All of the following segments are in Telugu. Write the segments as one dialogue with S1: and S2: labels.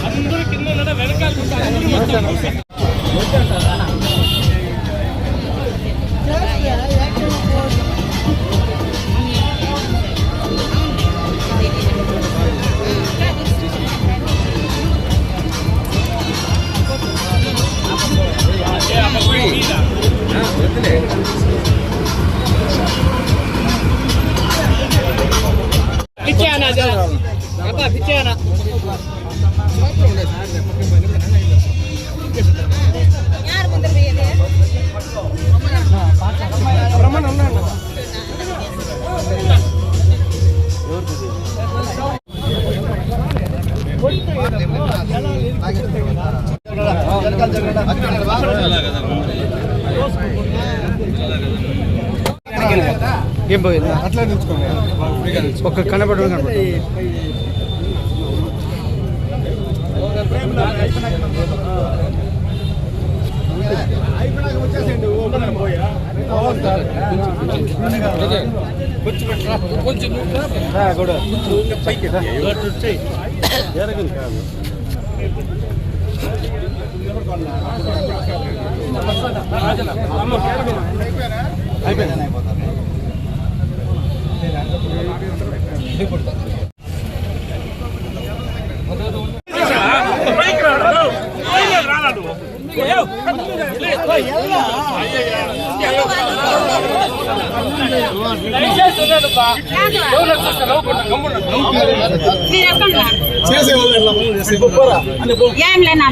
S1: అందరూ కింద వెనకాల ఏం పోయింది అట్లా నిల్చుకోండి ఒక కనపడ అయిపోయింది
S2: ఏం లేనా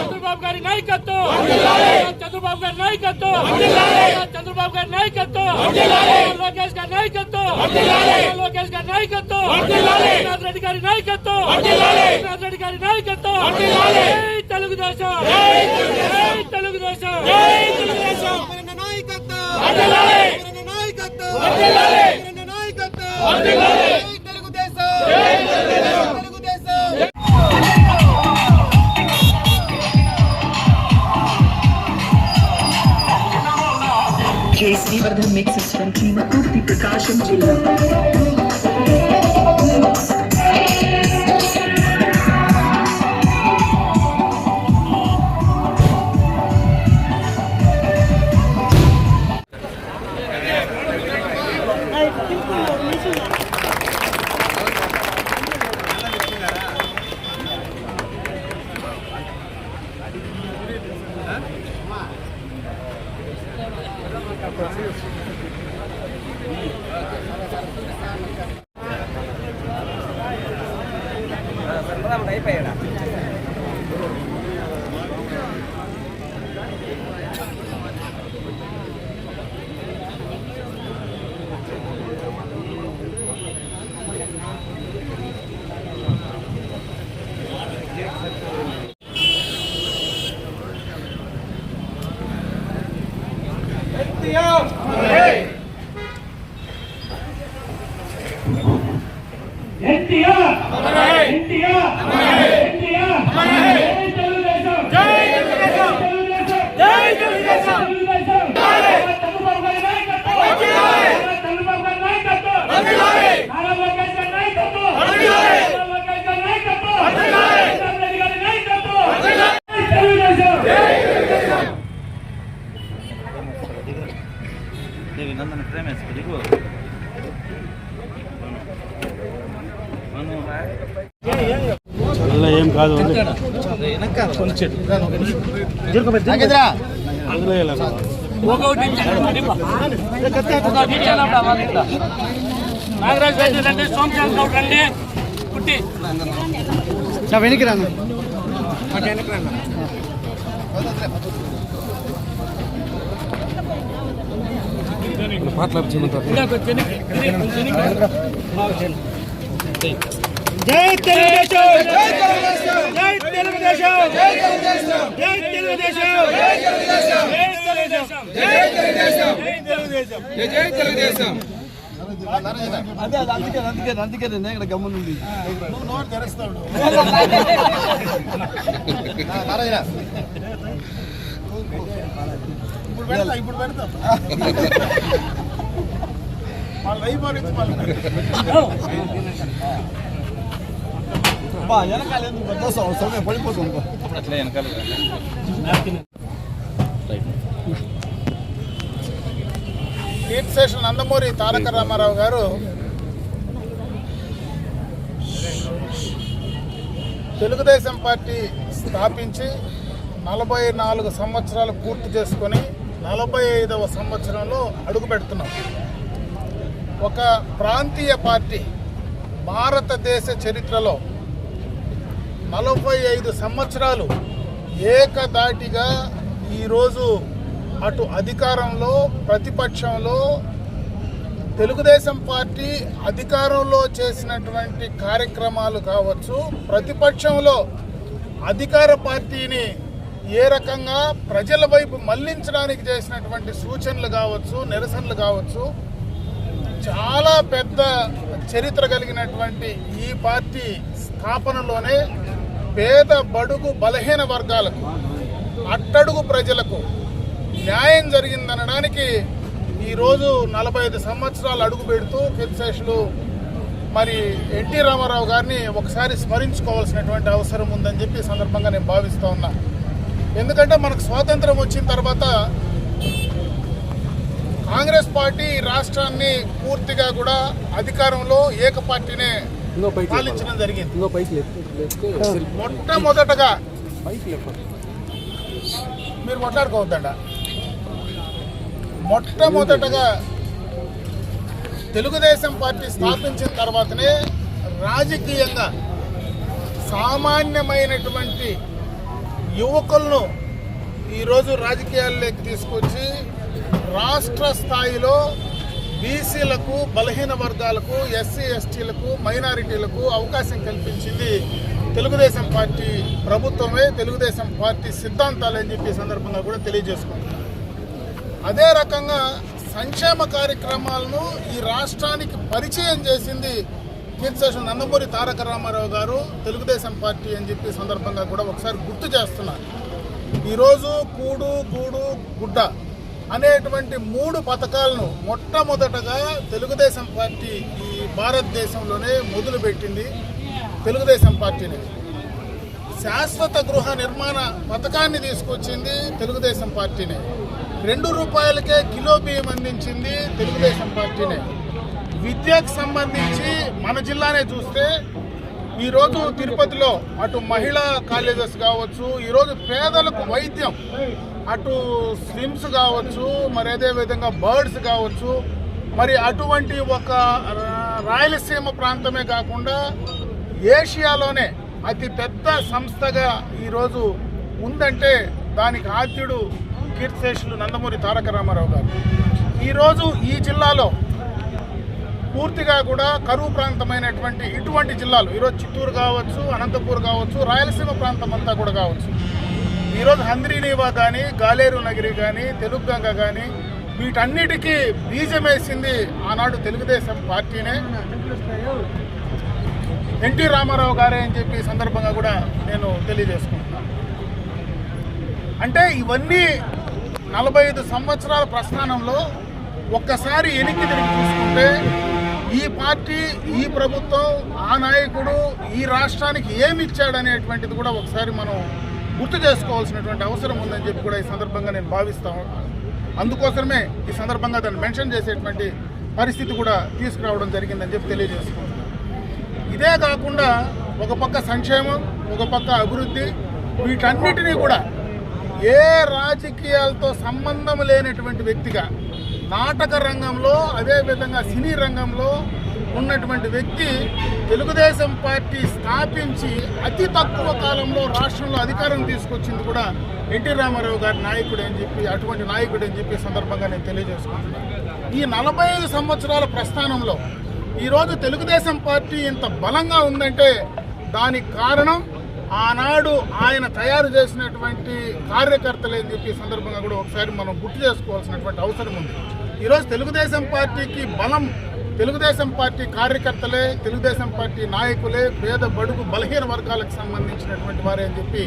S2: చంద్రబాబు గారి నాయకత్వం, చంద్రబాబు గారి నాయకత్వం, చంద్రబాబు గారి నాయకత్వం, లోకేష్ గారి నాయకత్వం, లోకేష్ గారి నాయకత్వం, శ్రీనాథ్ రెడ్డి గారి నాయకత్వం, శ్రీనాథ్ రెడ్డి గారి నాయకత్వం, Telugu Desam, Telugu Desam, Telugu Desam
S3: J.C.Vardhan mixes from Klimakurti Prakasham Jilla.
S2: NTR NTR NTR జై తెలుగుదేశం జై తెలుగుదేశం చంద్రబాబు గారి నాయకత్వం చంద్రబాబు గారి నాయకత్వం నారా లోకేష్ గారి నాయకత్వం లోకేష్ గారి నాయకత్వం రెడ్డి గారి నాయకత్వం తెలుగుదేశం
S4: దేవినందన ప్రేమేస్ దిగు
S1: ఏం కాదు
S2: నాగరాజ్ రెడ్డి రండి, సోమచంద్ర గౌడ్ రండి, పుట్టి
S1: వెనక్కి రాను
S2: జై తెలుగుదేశం జై తెలుగుదేశం జై తెలుగుదేశం జై తెలుగుదేశం జై తెలుగుదేశం జై తెలుగుదేశం జై తెలుగుదేశం
S1: జై తెలుగుదేశం
S4: అందుకే నేను ఇక్కడ గమ్మునుంది
S1: నోరు తెరుస్తాడు ఇప్పుడు పెడతా వాళ్ళు అయిపోయింది
S4: వెనకాల పడిపోతుంది అట్లా వెనకాల
S1: కీర్తిశేషులు నందమూరి తారక రామారావు గారు తెలుగుదేశం పార్టీ స్థాపించి 44 సంవత్సరాలు పూర్తి చేసుకొని 45వ సంవత్సరంలో అడుగు పెడుతున్నాం. ఒక ప్రాంతీయ పార్టీ భారతదేశ చరిత్రలో 45 సంవత్సరాలు ఏకదాటిగా ఈరోజు అటు అధికారంలో ప్రతిపక్షంలో తెలుగుదేశం పార్టీ అధికారంలో చేసినటువంటి కార్యక్రమాలు కావచ్చు, ప్రతిపక్షంలో అధికార పార్టీని ఏ రకంగా ప్రజల వైపు మళ్లించడానికి చేసినటువంటి సూచనలు కావచ్చు, నిరసనలు కావచ్చు, చాలా పెద్ద చరిత్ర కలిగినటువంటి ఈ పార్టీ స్థాపనలోనే పేద బడుగు బలహీన వర్గాలకు, అట్టడుగు ప్రజలకు న్యాయం జరిగిందనడానికి ఈరోజు 45 సంవత్సరాలు అడుగు పెడుతూ కీర్తిశేషులు మరి ఎన్టీ రామారావు గారిని ఒకసారి స్మరించుకోవాల్సినటువంటి అవసరం ఉందని చెప్పి సందర్భంగా నేను భావిస్తూ ఉన్నా. ఎందుకంటే మనకు స్వాతంత్రం వచ్చిన తర్వాత కాంగ్రెస్ పార్టీ రాష్ట్రాన్ని పూర్తిగా కూడా అధికారంలో ఏక పార్టీనే పాలించడం జరిగింది. మొట్టమొదటగా మీరు మాట్లాడుకోవద్దండ. మొట్టమొదటగా తెలుగుదేశం పార్టీ స్థాపించిన తర్వాతనే రాజకీయంగా సామాన్యమైనటువంటి యువకులను ఈరోజు రాజకీయాల్లోకి తీసుకొచ్చి రాష్ట్ర స్థాయిలో బీసీలకు, బలహీన వర్గాలకు, ఎస్సీ ఎస్టీలకు, మైనారిటీలకు అవకాశం కల్పించింది తెలుగుదేశం పార్టీ ప్రభుత్వమే, తెలుగుదేశం పార్టీ సిద్ధాంతాలని చెప్పి సందర్భంగా కూడా తెలియజేసుకుంటున్నాం. అదే రకంగా సంక్షేమ కార్యక్రమాలను ఈ రాష్ట్రానికి పరిచయం చేసింది కీర్తిశేషులు నందమూరి తారక రామారావు గారు, తెలుగుదేశం పార్టీ అని చెప్పి సందర్భంగా కూడా ఒకసారి గుర్తు చేస్తున్నారు. ఈరోజు కూడు గూడు గుడ్డ అనేటువంటి 3 పథకాలను మొట్టమొదటగా తెలుగుదేశం పార్టీ ఈ భారతదేశంలోనే మొదలుపెట్టింది. తెలుగుదేశం పార్టీని శాశ్వత గృహ నిర్మాణ పథకాన్ని తీసుకొచ్చింది తెలుగుదేశం పార్టీనే. 2 రూపాయలకే కిలో బియ్యం అందించింది తెలుగుదేశం పార్టీనే. విద్యకు సంబంధించి మన జిల్లానే చూస్తే ఈరోజు తిరుపతిలో అటు మహిళా కాలేజెస్ కావచ్చు, ఈరోజు పేదలకు వైద్యం, అటు స్విమ్స్ కావచ్చు, మరి అదే విధంగా బర్డ్స్ కావచ్చు, మరి అటువంటి ఒక రాయలసీమ ప్రాంతమే కాకుండా ఏషియాలోనే అతి పెద్ద సంస్థగా ఈరోజు ఉందంటే దానికి ఆద్యుడు కీర్తిశేషులు నందమూరి తారక రామారావు గారు. ఈరోజు ఈ జిల్లాలో పూర్తిగా కూడా కరువు ప్రాంతమైనటువంటి ఇటువంటి జిల్లాలు, ఈరోజు చిత్తూరు కావచ్చు, అనంతపూర్ కావచ్చు, రాయలసీమ ప్రాంతం అంతా కూడా కావచ్చు, ఈరోజు హంద్రీనీవా కానీ, గాలేరు నగిరి కానీ, తెలుగుగంగ కానీ, వీటన్నిటికీ బీజం వేసింది ఆనాడు తెలుగుదేశం పార్టీనే. ఎన్టీ రామారావు గారే అని చెప్పి ఈ సందర్భంగా కూడా నేను తెలియజేసుకుంటున్నాను. అంటే ఇవన్నీ 45 సంవత్సరాల ప్రస్థానంలో ఒక్కసారి వెనక్కి తిరిగి చూసుకుంటే ఈ పార్టీ, ఈ ప్రభుత్వం, ఆ నాయకుడు ఈ రాష్ట్రానికి ఏమి ఇచ్చాడనేటువంటిది కూడా ఒకసారి మనం గుర్తు చేసుకోవాల్సినటువంటి అవసరం ఉందని చెప్పి కూడా ఈ సందర్భంగా నేను భావిస్తాను. అందుకోసమే ఈ సందర్భంగా దాన్ని మెన్షన్ చేసేటువంటి పరిస్థితి కూడా తీసుకురావడం జరిగిందని చెప్పి తెలియజేసుకుంటున్నాను. ఇదే కాకుండా ఒక పక్క సంక్షేమం, ఒక పక్క అభివృద్ధి, వీటన్నిటినీ కూడా ఏ రాజకీయాలతో సంబంధం లేనటువంటి వ్యక్తిగా నాటక రంగంలో, అదేవిధంగా సినీ రంగంలో ఉన్నటువంటి వ్యక్తి తెలుగుదేశం పార్టీ స్థాపించి అతి తక్కువ కాలంలో రాష్ట్రంలో అధికారం తీసుకొచ్చింది కూడా ఎన్టీ రామారావు గారి నాయకుడు అని చెప్పి, అటువంటి నాయకుడు అని చెప్పి సందర్భంగా నేను తెలియజేసుకుంటున్నాను. ఈ 45 సంవత్సరాల ప్రస్థానంలో ఈరోజు తెలుగుదేశం పార్టీ ఇంత బలంగా ఉందంటే దానికి కారణం ఆనాడు ఆయన తయారు చేసినటువంటి కార్యకర్తలు అని చెప్పి సందర్భంగా కూడా ఒకసారి మనం గుర్తు చేసుకోవాల్సినటువంటి అవసరం ఉంది. ఈరోజు తెలుగుదేశం పార్టీకి బలం తెలుగుదేశం పార్టీ కార్యకర్తలే, తెలుగుదేశం పార్టీ నాయకులే, పేద బడుగు బలహీన వర్గాలకు సంబంధించినటువంటి వారే అని చెప్పి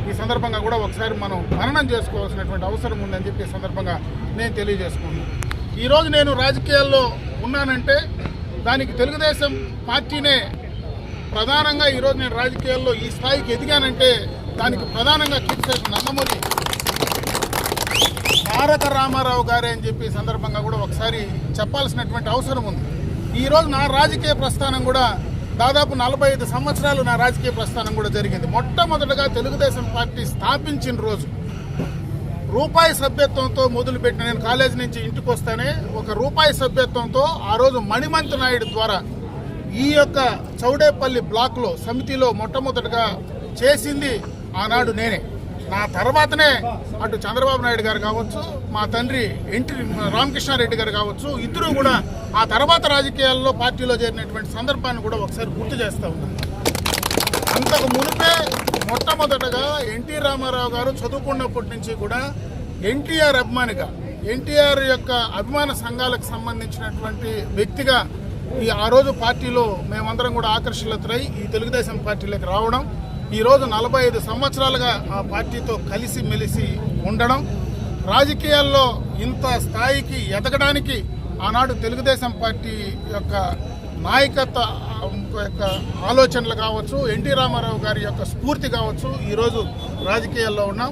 S1: ఈ సందర్భంగా కూడా ఒకసారి మనం మననం చేసుకోవాల్సినటువంటి అవసరం ఉందని చెప్పి ఈ సందర్భంగా నేను తెలియజేసుకున్నాను. ఈరోజు నేను రాజకీయాల్లో ఉన్నానంటే దానికి తెలుగుదేశం పార్టీనే ప్రధానంగా. ఈరోజు నేను రాజకీయాల్లో ఈ స్థాయికి ఎదిగానంటే దానికి ప్రధానంగా కీర్తిశేషు నందమూరి తారక రామారావు గారే అని చెప్పి ఈ సందర్భంగా కూడా ఒకసారి చెప్పాల్సినటువంటి అవసరం ఉంది. ఈరోజు నా రాజకీయ ప్రస్థానం కూడా దాదాపు 45 సంవత్సరాలు నా రాజకీయ ప్రస్థానం కూడా జరిగింది. మొట్టమొదటగా తెలుగుదేశం పార్టీ స్థాపించిన రోజు రూపాయి సభ్యత్వంతో మొదలుపెట్టిన, నేను కాలేజీ నుంచి ఇంటికి వస్తానే ₹1 సభ్యత్వంతో ఆ రోజు మణిమంతు నాయుడు ద్వారా ఈ యొక్క చౌడేపల్లి బ్లాక్లో సమితిలో మొట్టమొదటిగా చేసింది ఆనాడు నేనే. నా తర్వాతనే అటు చంద్రబాబు నాయుడు గారు కావచ్చు, మా తండ్రి ఎన్టీ రామకృష్ణారెడ్డి గారు కావచ్చు, ఇద్దరు కూడా ఆ తర్వాత రాజకీయాల్లో పార్టీలో చేరినటువంటి సందర్భాన్ని కూడా ఒకసారి గుర్తు చేస్తూ ఉన్నాను. అంతకు మునిపే మొట్టమొదటగా ఎన్టీ రామారావు గారు చదువుకున్నప్పటి నుంచి కూడా ఎన్టీఆర్ అభిమానిగా, ఎన్టీఆర్ యొక్క అభిమాన సంఘాలకు సంబంధించినటువంటి వ్యక్తిగా ఆ రోజు పార్టీలో మేమందరం కూడా ఆకర్షితులై ఈ తెలుగుదేశం పార్టీలోకి రావడం, ఈరోజు 45 సంవత్సరాలుగా ఆ పార్టీతో కలిసి మెలిసి ఉండడం, రాజకీయాల్లో ఇంత స్థాయికి ఎదగడానికి ఆనాడు తెలుగుదేశం పార్టీ యొక్క నాయకత్వ యొక్క ఆలోచనలు కావచ్చు, ఎన్టీ రామారావు గారి యొక్క స్ఫూర్తి కావచ్చు, ఈరోజు రాజకీయాల్లో ఉన్నాం.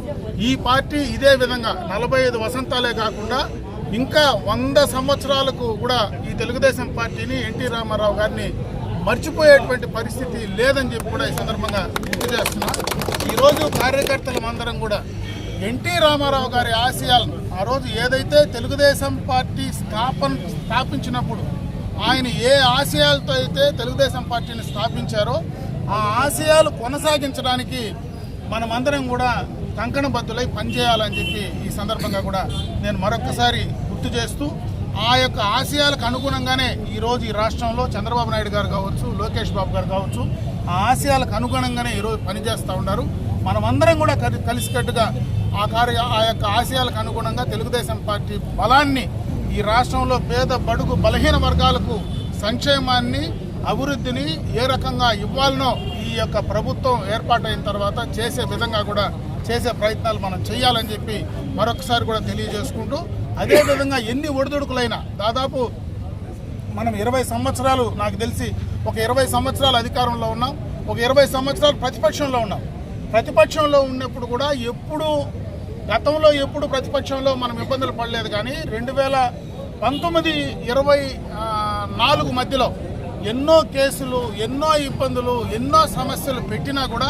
S1: ఈ పార్టీ ఇదే విధంగా 45 వసంతాలే కాకుండా ఇంకా 100 సంవత్సరాలకు కూడా ఈ తెలుగుదేశం పార్టీని, ఎన్టీ రామారావు గారిని మర్చిపోయేటువంటి పరిస్థితి లేదని చెప్పి కూడా ఈ సందర్భంగా గుర్తు చేస్తున్నాం. ఈరోజు కార్యకర్తలందరం కూడా ఎన్టీ రామారావు గారి ఆశయాలను, ఆ రోజు ఏదైతే తెలుగుదేశం పార్టీ స్థాపించినప్పుడు ఆయన ఏ ఆశయాలతో అయితే తెలుగుదేశం పార్టీని స్థాపించారో ఆ ఆశయాలు కొనసాగించడానికి మనమందరం కూడా కంకణబద్దులై పనిచేయాలని చెప్పి ఈ సందర్భంగా కూడా నేను మరొకసారి గుర్తు చేస్తూ, ఆ యొక్క ఆశయాలకు అనుగుణంగానే ఈరోజు ఈ రాష్ట్రంలో చంద్రబాబు నాయుడు గారు కావచ్చు, లోకేష్ బాబు గారు కావచ్చు, ఆ ఆశయాలకు అనుగుణంగానే ఈరోజు పనిచేస్తూ ఉన్నారు. మనమందరం కూడా కలిసికట్టుగా ఆ యొక్క ఆశయాలకు అనుగుణంగా తెలుగుదేశం పార్టీ బలాన్ని ఈ రాష్ట్రంలో పేద బడుగు బలహీన వర్గాలకు సంక్షేమాన్ని, అభివృద్ధిని ఏ రకంగా ఇవ్వాలనో ఈ యొక్క ప్రభుత్వం ఏర్పాటైన తర్వాత చేసే విధంగా కూడా చేసే ప్రయత్నాలు మనం చేయాలని చెప్పి మరొకసారి కూడా తెలియజేసుకుంటూ, అదేవిధంగా ఎన్ని ఒడిదుడుకులైనా దాదాపు మనం 20 సంవత్సరాలు, నాకు తెలిసి ఒక 20 సంవత్సరాలు అధికారంలో ఉన్నాం, ఒక 20 సంవత్సరాలు ప్రతిపక్షంలో ఉన్నాం. ప్రతిపక్షంలో ఉన్నప్పుడు కూడా గతంలో ఎప్పుడు ప్రతిపక్షంలో మనం ఇబ్బందులు పడలేదు. కానీ 2019-24 మధ్యలో ఎన్నో కేసులు, ఎన్నో ఇబ్బందులు, ఎన్నో సమస్యలు పెట్టినా కూడా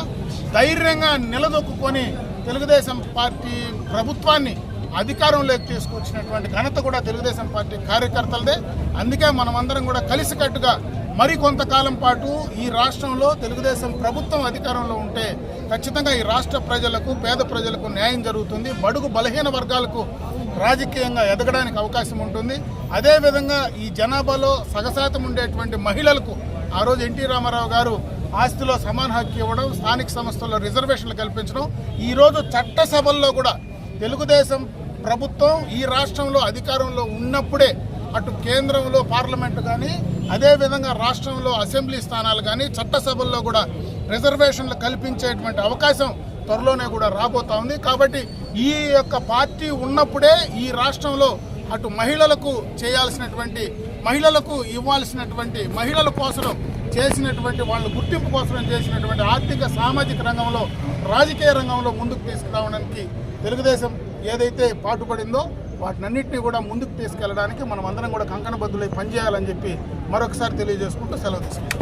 S1: ధైర్యంగా నిలదొక్కుని తెలుగుదేశం పార్టీ ప్రభుత్వాన్ని అధికారంలోకి తీసుకొచ్చినటువంటి ఘనత కూడా తెలుగుదేశం పార్టీ కార్యకర్తలదే. అందుకే మనమందరం కూడా కలిసికట్టుగా మరి కొంతకాలం పాటు ఈ రాష్ట్రంలో తెలుగుదేశం ప్రభుత్వం అధికారంలో ఉంటే ఖచ్చితంగా ఈ రాష్ట్ర ప్రజలకు, పేద ప్రజలకు న్యాయం జరుగుతుంది, బడుగు బలహీన వర్గాలకు రాజకీయంగా ఎదగడానికి అవకాశం ఉంటుంది. అదేవిధంగా ఈ జనాభాలో సగశాతం ఉండేటువంటి మహిళలకు ఆ రోజు ఎన్టీ రామారావు గారు ఆస్తిలో సమాన హక్కు ఇవ్వడం, స్థానిక సంస్థల్లో రిజర్వేషన్లు కల్పించడం, ఈరోజు చట్టసభల్లో కూడా తెలుగుదేశం ప్రభుత్వం ఈ రాష్ట్రంలో అధికారంలో ఉన్నప్పుడే అటు కేంద్రంలో పార్లమెంటు కానీ అదేవిధంగా రాష్ట్రంలో అసెంబ్లీ స్థానాలు కానీ చట్టసభల్లో కూడా రిజర్వేషన్లు కల్పించేటువంటి అవకాశం త్వరలోనే కూడా రాబోతా ఉంది. కాబట్టి ఈ యొక్క పార్టీ ఉన్నప్పుడే ఈ రాష్ట్రంలో అటు మహిళలకు చేయాల్సినటువంటి, మహిళలకు ఇవ్వాల్సినటువంటి, మహిళల కోసం చేసినటువంటి, వాళ్ళు గుర్తింపు కోసం చేసినటువంటి ఆర్థిక సామాజిక రంగంలో, రాజకీయ రంగంలో ముందుకు తీసుకురావడానికి తెలుగుదేశం ఏదైతే పాటుపడిందో వాటినన్నింటినీ కూడా ముందుకు తీసుకెళ్ళడానికి మనం అందరం కూడా కంకణబద్దులై పనిచేయాలని చెప్పి మరొకసారి తెలియజేసుకుంటూ సెలవు తీసుకుంటాం.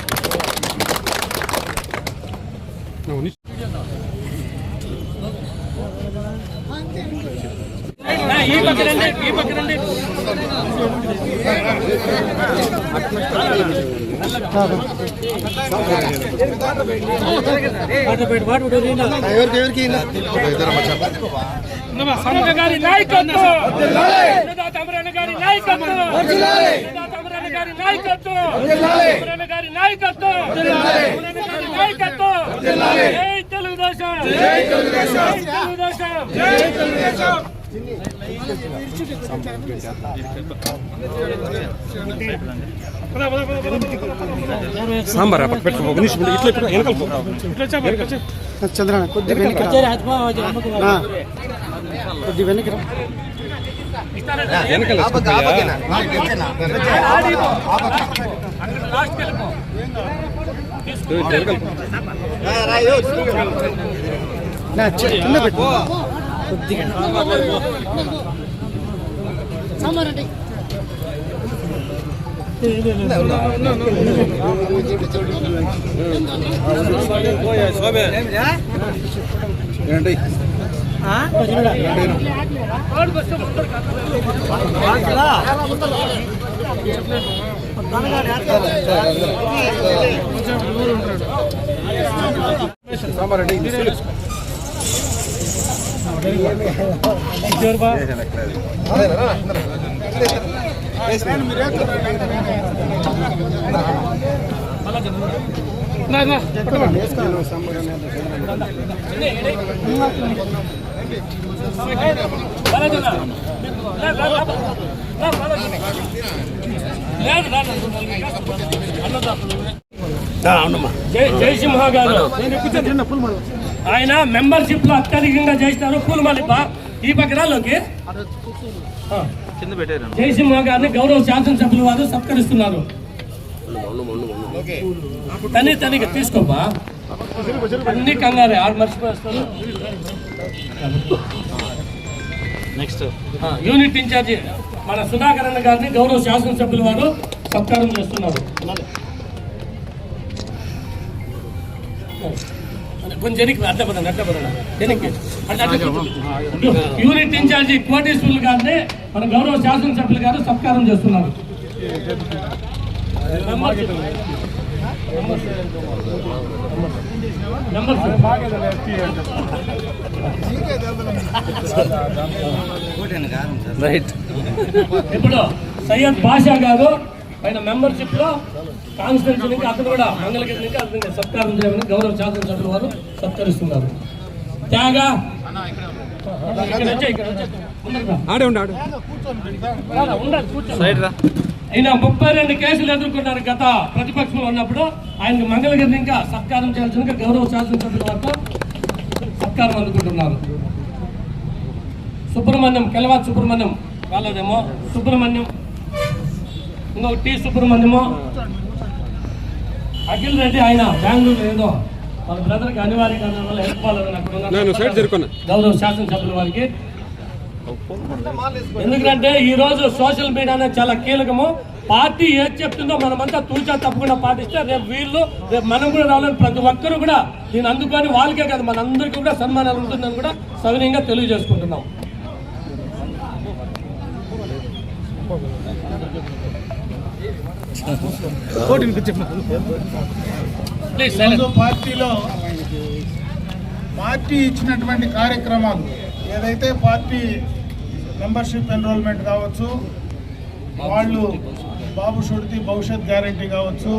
S2: సాంబార్ చంద్రన కొద్ది వెనక
S5: జయసింహ గారు ఆయన మెంబర్షిప్ లో అత్యధికంగా చేస్తారు. పూలమాలిప ఈ పక్కనలోకి జయసింహ గారిని గౌరవ శాసనసభ్యుల వారు సత్కరిస్తున్నారు. తనకి తీసుకోపా అన్ని కంగారే ఆరు మర్చిపోస్తారు. నెక్స్ట్ యూనిట్ ఇన్ఛార్జి మన సుధాకర్ అన్న గారిని గౌరవ శాసనసభ్యుల వారు సత్కారం చేస్తున్నారు. కొంచెం యూనిట్ ఇన్ఛార్జి కోటేశ్వర్లు గారిని మన గౌరవ శాసనసభ్యులు గారు సత్కారం చేస్తున్నారు. ఇప్పుడు సయ్యద్ బాషా గారు ఆయన మెంబర్షిప్ లో కాన్స్టిట్యూన్సీ నుంచి అతను కూడా మంగళగిరి నుంచి అతనికి సత్కారం చేయమని గౌరవ శాసనసభ్యుల వారు సత్కరిస్తున్నారు. త్యాగా ఆయన 32 కేసులు ఎదుర్కొన్నారు గత ప్రతిపక్షంలో ఉన్నప్పుడు. ఆయనకు మంగళగిరి ఇంకా సత్కారం చేయాల్సిన గౌరవ శాసనసభ్యుల వారితో సత్కారం అందుకుంటున్నారు. సుబ్రహ్మణ్యం కెలవాత్ సుబ్రహ్మణ్యం వాళ్ళదేమో సుబ్రహ్మణ్యం, ఇంకొక టి సుబ్రహ్మణ్యమో, అఖిల్ రెడ్డి ఆయన బెంగళూరు ఏదో వాళ్ళ బ్రదర్కి అనివార్యంగా హెల్ప్ కావాలని అక్కడ గౌరవ శాసనసభ్యుల వారికి. ఎందుకంటే ఈ రోజు సోషల్ మీడియా అనేది చాలా కీలకము. పార్టీ ఏది చెప్తుందో మనమంతా తూచా తప్పకుండా పాటిస్తే రేపు మనం కూడా రావాలని ప్రతి ఒక్కరు కూడా దీన్ని అందుకొని వాళ్ళకే కాదు మనందరికీ కూడా సన్మానాలు ఉంటుందని కూడా సవినయంగా తెలియజేసుకుంటున్నాం.
S1: పార్టీ ఇచ్చినటువంటి కార్యక్రమాలు ఏదైతే పార్టీ మెంబర్షిప్ ఎన్రోల్మెంట్ కావచ్చు, వాళ్ళు బాబు షుడితి భవిష్యత్ గ్యారంటీ కావచ్చు,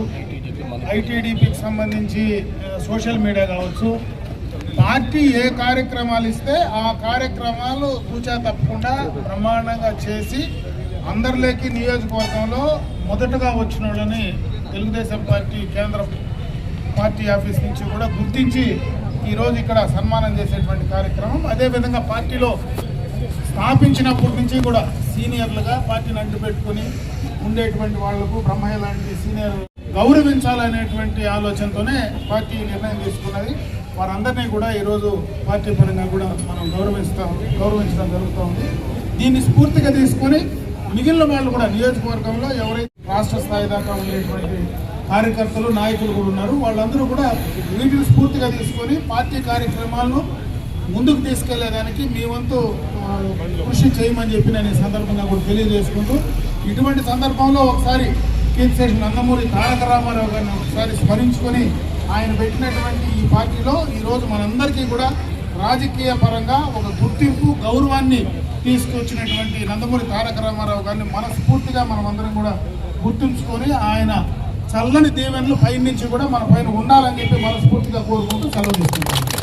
S1: ఐటీడీపీకి సంబంధించి సోషల్ మీడియా కావచ్చు, పార్టీ ఏ కార్యక్రమాలు ఇస్తే ఆ కార్యక్రమాలు కూచా తప్పకుండా బ్రహ్మాండంగా చేసి అందరిలోకి నియోజకవర్గంలో మొదటగా వచ్చిన వాళ్ళని తెలుగుదేశం పార్టీ కేంద్ర పార్టీ ఆఫీస్ నుంచి కూడా గుర్తించి ఈరోజు ఇక్కడ సన్మానం చేసేటువంటి కార్యక్రమం. అదేవిధంగా పార్టీలో స్థాపించినప్పటి నుంచి కూడా సీనియర్లుగా పార్టీని అడ్డుపెట్టుకుని ఉండేటువంటి వాళ్లకు బ్రహ్మయ్య లాంటి సీనియర్ గౌరవించాలనేటువంటి ఆలోచనతోనే పార్టీ నిర్ణయం తీసుకున్నది. వారందరినీ కూడా ఈరోజు పార్టీ పరంగా కూడా మనం గౌరవించడం జరుగుతూ ఉంది. దీన్ని స్ఫూర్తిగా తీసుకొని మిగిలిన వాళ్ళు కూడా నియోజకవర్గంలో ఎవరైతే రాష్ట్ర స్థాయి దాకా ఉండేటువంటి కార్యకర్తలు నాయకులు కూడా ఉన్నారు, వాళ్ళందరూ కూడా వీటిని స్ఫూర్తిగా తీసుకొని పార్టీ కార్యక్రమాలను ముందుకు తీసుకెళ్లేదానికి మీ వంతు కృషి చేయమని చెప్పి నేను ఈ సందర్భంగా కూడా తెలియజేసుకుంటూ, ఇటువంటి సందర్భంలో ఒకసారి కీర్తిశేషు నందమూరి తారక రామారావు గారిని ఒకసారి స్మరించుకొని ఆయన పెట్టినటువంటి ఈ పార్టీలో ఈరోజు మనందరికీ కూడా రాజకీయ పరంగా ఒక గుర్తింపు గౌరవాన్ని తీసుకొచ్చినటువంటి నందమూరి తారక రామారావు గారిని మనస్ఫూర్తిగా మనమందరం కూడా గుర్తుంచుకొని ఆయన చల్లని దీవెనలు పై నుంచి కూడా మన పైన ఉండాలని చెప్పి మనస్ఫూర్తిగా కోరుకుంటూ సెలవు తీసుకుంటాం.